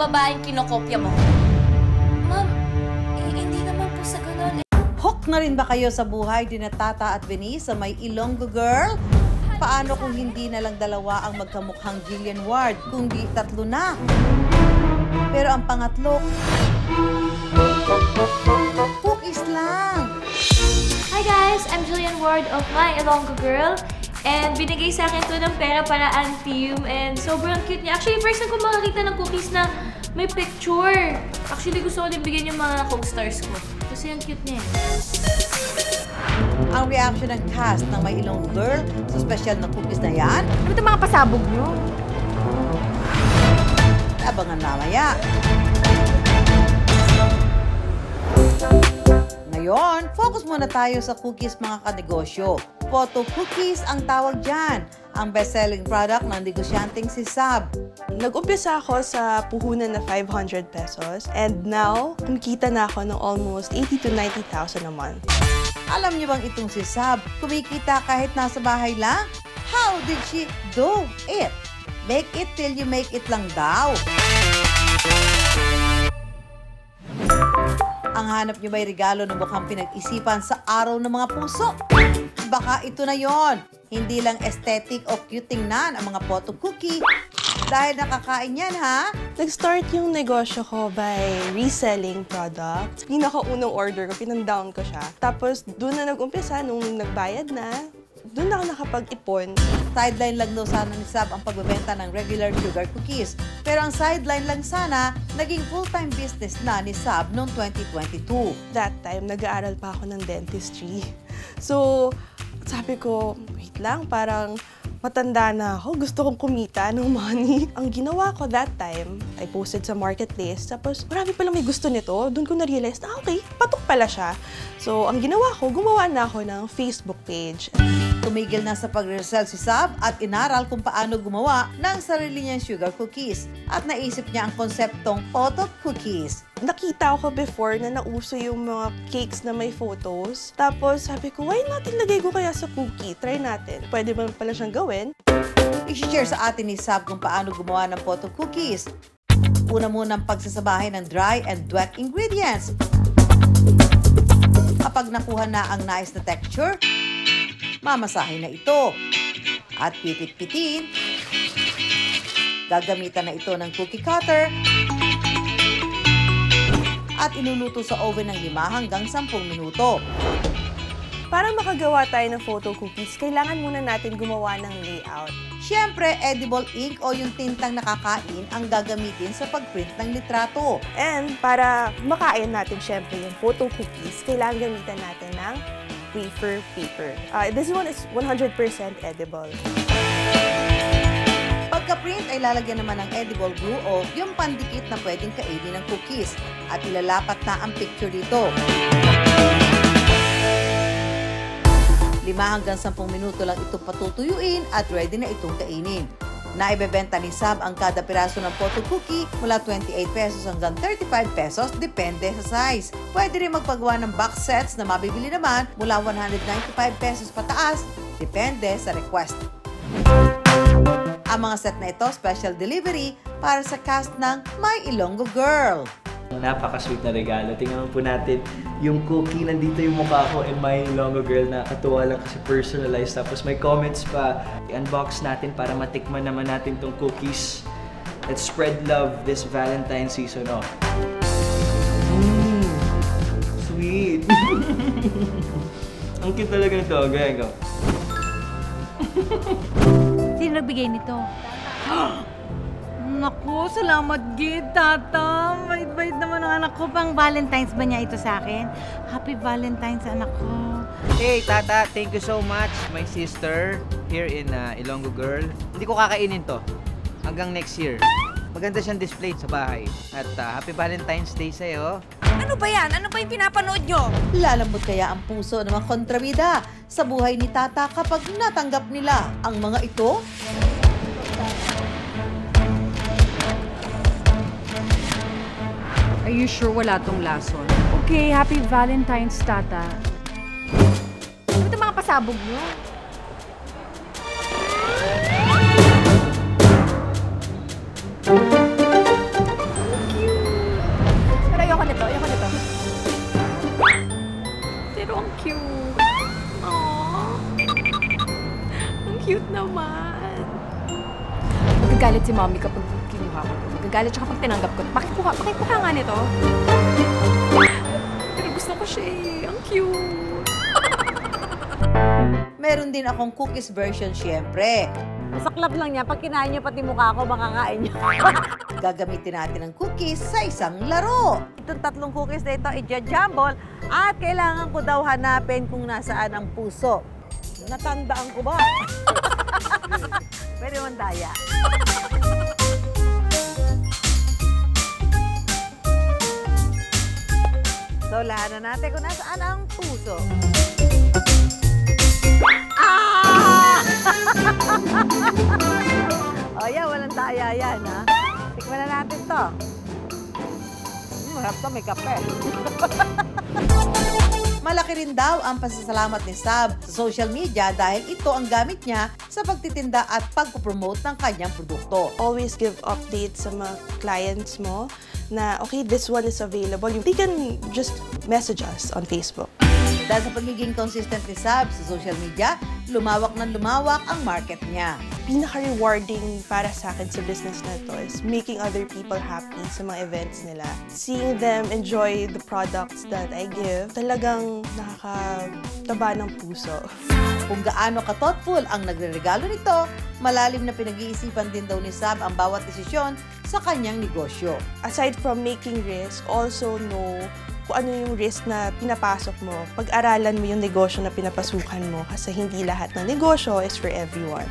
babaeng kinokopya mo? Ma'am, hindi naman po sa ganun. Hook na rin ba kayo sa buhay ni Tata at Venice sa may Ilonggo Girl? Paano kung hindi na lang dalawa ang magkamukhang Jillian Ward, kundi tatlo na? Pero ang pangatlo, cookies lang. Hi guys! I'm Jillian Ward of My Ilonggo Girl. And binigay sa akin to ng pera para Antium. And sobrang cute niya. Actually, first time ko makakita ng cookies na may picture. Actually, gusto ko din bigyan yung mga co-stars ko. Kasi ang cute niya. Ang reaction ng cast ng My Ilonggo Girl sa special na cookies na yan, Ano itong mga pasabog nyo? abangan mamaya. Ngayon, focus muna tayo sa cookies mga kanegosyo. Photo cookies ang tawag dyan. Ang best-selling product ng negosyanteng si Sab. Nag-umpisa ako sa puhunan na 500 pesos and now, kumikita na ako ng almost 80 to 90,000 a month. Alam niyo bang itong si Sab, kumikita kahit nasa bahay lang? How did she do it? Make it till you make it lang daw. Ang hanap niyo ba'y regalo na mukhang pinag-isipan sa araw ng mga puso? Baka ito na yon. Hindi lang aesthetic o cute tingnan ang mga photo cookie. Dahil nakakain yan, ha? Nag-start yung negosyo ko by reselling products. Pinaka-unang order ko, pinandown ko siya. Tapos, doon na nag-umpisa, nung nagbayad na, doon ako nakapag-ipon. Sideline lang daw sana ni Sab ang pagbebenta ng regular sugar cookies. Pero ang sideline lang sana, naging full-time business na ni Sab noong 2022. That time, nag-aaral pa ako ng dentistry. So, sabi ko, wait lang, parang matanda na ako, gusto kong kumita ng money. Ang ginawa ko that time, I posted sa marketplace, tapos marami palang may gusto nito. Doon ko na-realize na, okay, patok pala siya. So, ang ginawa ko, gumawa na ako ng Facebook page. Tumigil na sa pag-resell si Sab at inaral kung paano gumawa ng sarili niyang sugar cookies. At naisip niya ang konseptong photo cookies. Nakita ko before na nauso yung mga cakes na may photos. Tapos sabi ko, why not ilagay ko kaya sa cookie? Try natin. Pwede ba pala siyang gawin? I-share sa atin ni Sab kung paano gumawa ng photo cookies. Una muna ang pagsasabahin ng dry and wet ingredients. Kapag nakuha na ang nais na texture, mamasahin na ito. At pipit-pitin. Gagamitan na ito ng cookie cutter. At inuluto sa oven ng 5 hanggang 10 minuto. Para makagawa tayo ng photo cookies, kailangan muna natin gumawa ng layout. Siyempre, edible ink o yung tintang nakakain ang gagamitin sa pagprint ng litrato. And para makain natin siyempre yung photo cookies, kailangan gamitan natin ng wafer paper. This one is 100% edible. Pagka-print ay lalagyan naman ng edible glue o yung pandikit na pwedeng kainin ng cookies at ilalapat na ang picture dito. 5 hanggang 10 minuto lang ito patutuyuin at ready na itong kainin. Naibebenta ni Sab ang kada piraso ng photo cookie mula 28 pesos hanggang 35 pesos depende sa size. Pwede rin magpagawa ng box sets na mabibili naman mula 195 pesos pataas depende sa request. Ang mga set na ito, special delivery para sa cast ng My Ilonggo Girl. Napaka-sweet na regalo. Tingnan po natin yung cookie. Nandito yung mukha ko and My Ilonggo Girl na katuwa lang kasi personalized. Tapos may comments pa. I-unbox natin para matikman naman natin tong cookies. Let's spread love this Valentine's season. Oh. Sweet! Ang cute talaga nito. Ganyan ko. Sino nagbigay nito? Naku, salamat gid, Tata. Bait-bait naman ang anak ko. Pang Valentine's ba niya ito sa akin? Happy Valentine's, anak ko. Hey, Tata, thank you so much. My sister here in Ilonggo Girl. Hindi ko kakainin to hanggang next year. Maganda siyang display sa bahay. At Happy Valentine's Day sa'yo. Ano ba yan? Ano ba yung pinapanood nyo? Lalambot kaya ang puso ng mga kontrabida sa buhay ni Tata kapag natanggap nila ang mga ito? Are you sure wala tong lason? Okay, Happy Valentine's, Tata. Ano itong mga pasabog nyo? cute naman. Magagalit si mommy kapag kinuha ko to. Magagalit siya kapag tinanggap ko. Pakikuha nga nito. Pero gusto ko siya eh. Ang cute. Meron din akong cookies version syempre. Masaklap lang niya. Pag kinain niyo pati mukha ko, makakain niyo. Gagamitin natin ang cookies sa isang laro. Itong 3 cookies na ito, i-jumble. At kailangan ko daw hanapin kung nasaan ang puso. Natandaan ko ba? Pwede man daya. So, lahanan natin kung nasaan ang puso. Ah! O yan, walang daya yan, ha? Tikman na natin to. Harap to, may kape. Malaki rin daw ang pasasalamat ni Sab sa social media dahil ito ang gamit niya sa pagtitinda at pagpopromote ng kanyang produkto. Always give updates sa mga clients mo na, okay, this one is available. They can just message us on Facebook. Dahil sa pagiging consistent ni Sab sa social media, lumawak ng lumawak ang market niya. Pinaka-rewarding para sa akin sa business na to is making other people happy sa mga events nila. Seeing them enjoy the products that I give, talagang nakakataba ng puso. Kung gaano ka-thoughtful ang nagre-regalo nito, malalim na pinag-iisipan din daw ni Sab ang bawat desisyon sa kanyang negosyo. Aside from making risk, also know kung ano yung risk na pinapasok mo. Pag-aralan mo yung negosyo na pinapasukan mo kasi hindi lahat ng negosyo is for everyone.